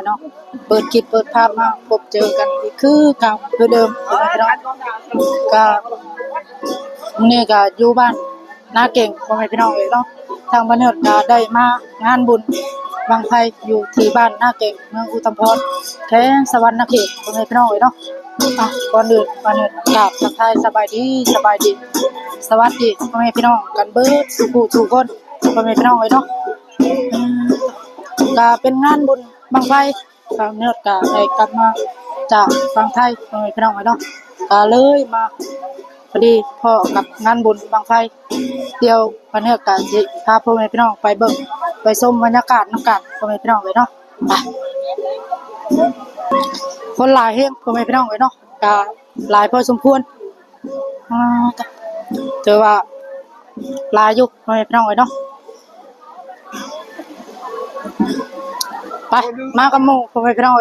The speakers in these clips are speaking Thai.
เนาะเปิดคลิปเปิดภาพมาพบเจอกันอีกคือเก่าคือเดิมพี่น้องก็นี่ก็อยู่บ้านนาเก่งพี่น้องเนาะทางบ้านเนิร์ดก็ได้มางานบุญบังไฟอยู่ที่บ้านนาเก่งเมืองอุตมพรแข้งสวรรค์นเขตพี่น้องเนาะก่อนอื่นบ้านเนิร์ดกราบทักทายสบายดีสวัสดีพี่น้องกันเบิดสู่คนพี่น้องเนาะก็เป็นงานบุญบังไฟทางเนิร์ดก็ได้กลับมาจากฝั่งไทยพี่น้องเนาะก็เลยมาพอดีพ่อกับงานบุญบังไฟเดียวบ้านเนิร์ดก็สิพาพ่อแม่พี่น้องไปเบิ่งไปชมบรรยากาศนำกันพ่อแม่พี่น้องเนาะไปคนหลายแฮงพ่อแม่พี่น้องเนาะก็หลายพอสมควรถือว่าหลายอยู่พ่อแม่พี่น้องเนาะไปมากับหมู่พ่อแม่พี่น้อง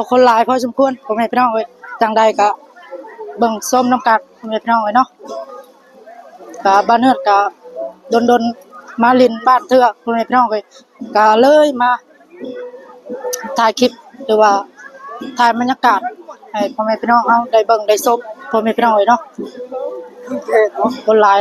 คนหลายพอสมควรพ่อแม่พี่น้องจังใดก็เบิ่งส้มน้ำกัดพ่อแม่พี่น้องเนาะก็บ้านเนิร์ดก็ดนมาลินบ้านเถื่อพ่อแม่พี่น้องก็เลยมาถ่ายคลิปหรือว่าถ่ายบรรยากาศให้พ่อแม่พี่น้องเฮาได้เบิ่งได้ชมพ่อแม่พี่น้องเนาะคนหลาย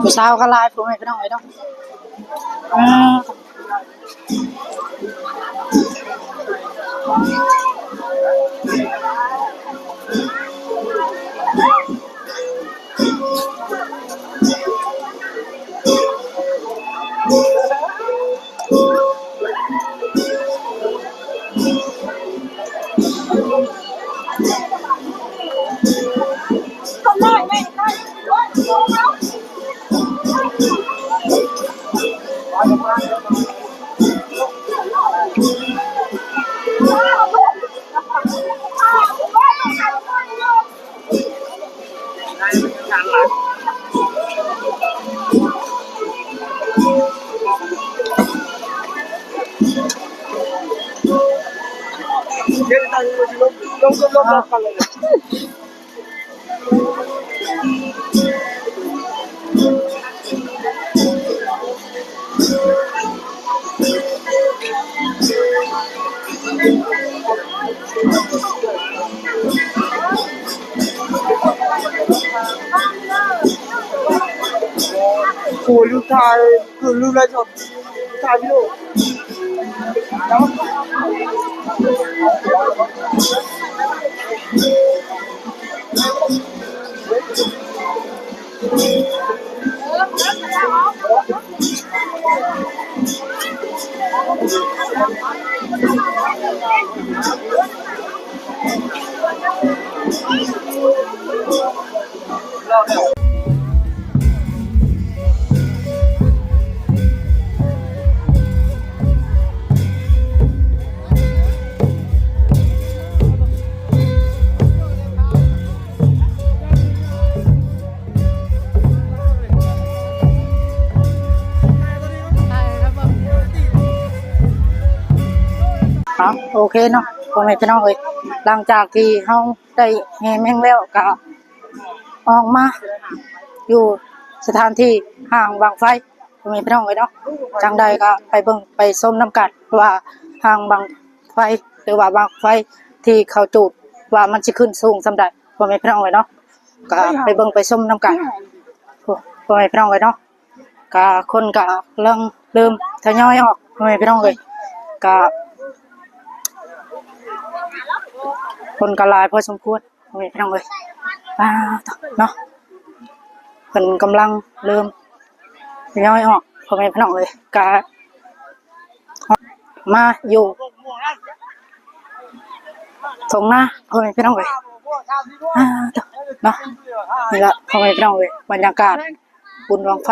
ผู้สาวก็หลายพ่อแม่พี่น้องเนาะลูกชายคือลูกได้ชอบลูกชายพี่ลูกโอเคเนาะพ่อแม่พี่น้องหลังจากที่เฮาได้แห่แม่งแล้วก็ออกมาอยู่สถานที่ห่างบางไฟพ่อแม่พี่น้องเนาะจังใดก็ไปเบิ่งไปชมน้ำกันว่าห่างบางไฟหรือว่าบางไฟที่เขาจุดว่ามันสิขึ้นสูงสำใดพ่อแม่พี่น้องเนาะก็ไปเบิ่งไปชมน้ำกันพ่อแม่พี่น้องเนาะก็คนก็เริ่มทยอยออกพ่อแม่พี่น้องก็คนก็หลายพอสมควรพี่น้องเนาะเพิ่นกำลังเริ่มย่อยออกพ่อแม่พี่น้องก็มาอยู่ตรงหน้าพ่อแม่พี่น้องเนาะนี่ละพ่อแม่พี่น้องบรรยากาศบุญบั้งไฟ